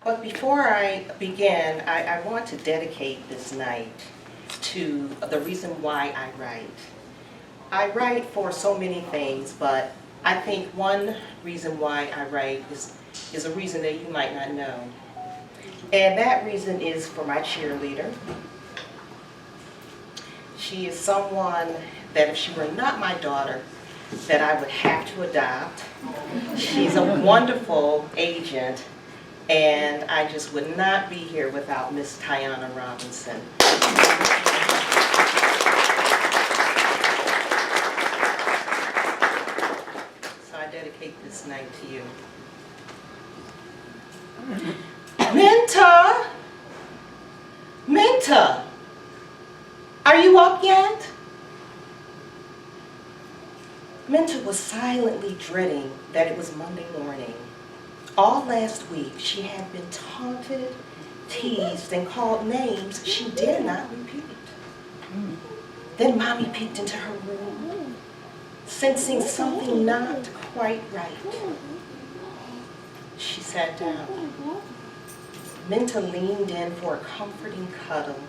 But before I begin, I want to dedicate this night to the reason why I write. I write for so many things, but I think one reason why I write is a reason that you might not know. And that reason is for my cheerleader. She is someone that if she were not my daughter, that I would have to adopt. She's a wonderful agent, and I just would not be here without Miss Tiana Robinson. So I dedicate this night to you. Minta! Minta! Are you up yet? Minta was silently dreading that it was Monday morning. All last week, she had been taunted, teased, and called names she dare not repeat. Then Mommy peeked into her room, sensing something not quite right. She sat down. Minta leaned in for a comforting cuddle.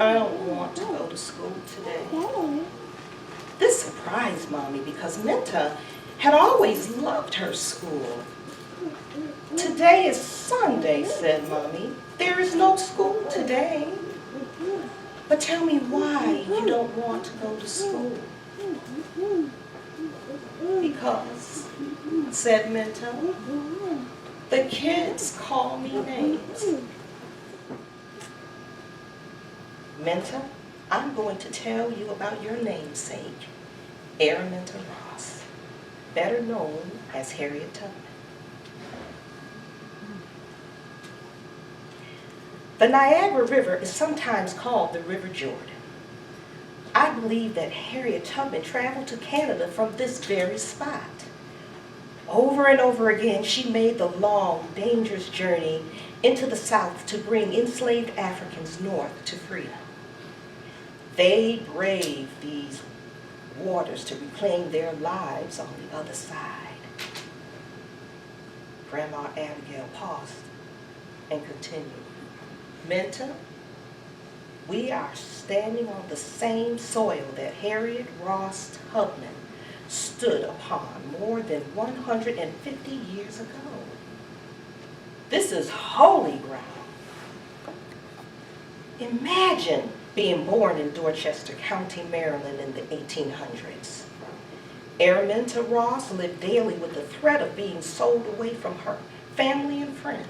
I don't want to go to school today. This surprised Mommy because Minta had always loved her school. Today is Sunday, said Mommy. There is no school today. But tell me why you don't want to go to school. Because, said Minta, the kids call me names. Minta, I'm going to tell you about your namesake, Araminta Ross, better known as Harriet Tubman. The Niagara River is sometimes called the River Jordan. I believe that Harriet Tubman traveled to Canada from this very spot. Over and over again, she made the long, dangerous journey into the South to bring enslaved Africans north to freedom. They braved these waters to reclaim their lives on the other side. Grandma Abigail paused and continued. Minta, we are standing on the same soil that Harriet Ross Tubman stood upon more than 150 years ago. This is holy ground. Imagine being born in Dorchester County, Maryland in the 1800s. Araminta Ross lived daily with the threat of being sold away from her family and friends.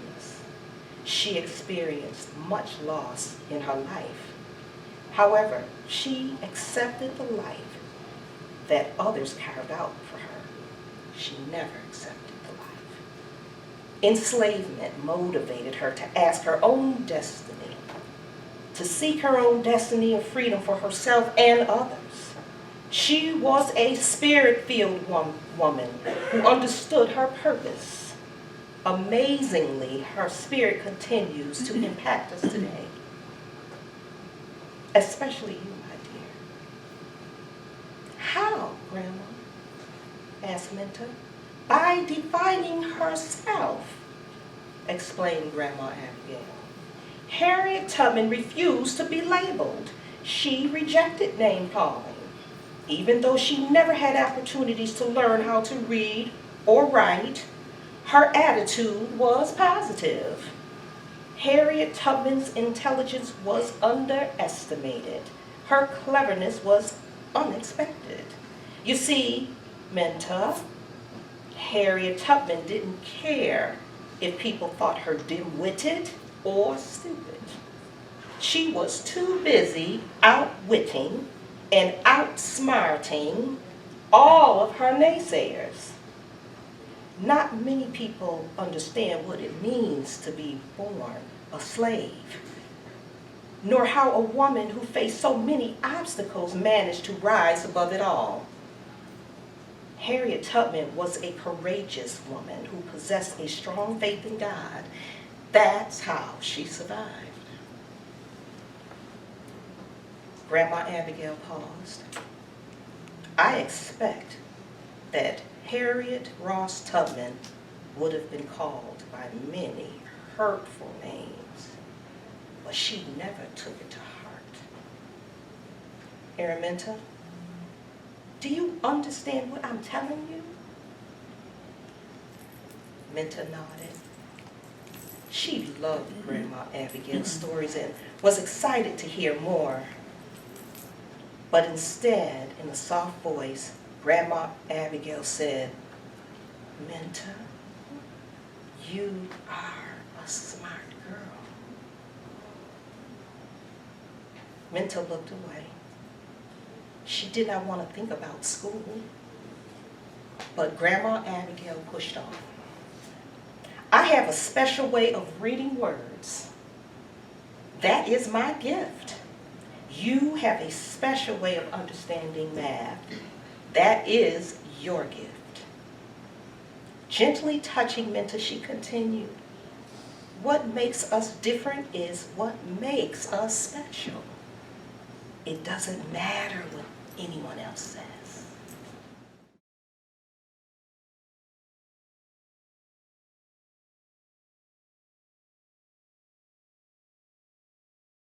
She experienced much loss in her life. However, she accepted the life that others carved out for her. She never accepted the life. Enslavement motivated her to ask her own destiny, to seek her own destiny of freedom for herself and others. She was a spirit-filled woman who understood her purpose. Amazingly, her spirit continues to impact us today, especially you, my dear. How, Grandma? Asked Minta. By defining herself, explained Grandma Abigail. Harriet Tubman refused to be labeled. She rejected name calling. Even though she never had opportunities to learn how to read or write, her attitude was positive. Harriet Tubman's intelligence was underestimated. Her cleverness was unexpected. You see, Minta, Harriet Tubman didn't care if people thought her dim-witted or stupid. She was too busy outwitting and outsmarting all of her naysayers. Not many people understand what it means to be born a slave, nor how a woman who faced so many obstacles managed to rise above it all. Harriet Tubman was a courageous woman who possessed a strong faith in God. That's how she survived. Grandma Abigail paused. I expect that Harriet Ross Tubman would have been called by many hurtful names, but she never took it to heart. Araminta, do you understand what I'm telling you? Minta nodded. She loved Grandma Abigail's stories and was excited to hear more. But instead, in a soft voice, Grandma Abigail said, Minta, you are a smart girl. Minta looked away. She did not want to think about school, but Grandma Abigail pushed on. I have a special way of reading words. That is my gift. You have a special way of understanding math. That is your gift. Gently touching Minta, she continued, what makes us different is what makes us special. It doesn't matter what anyone else says.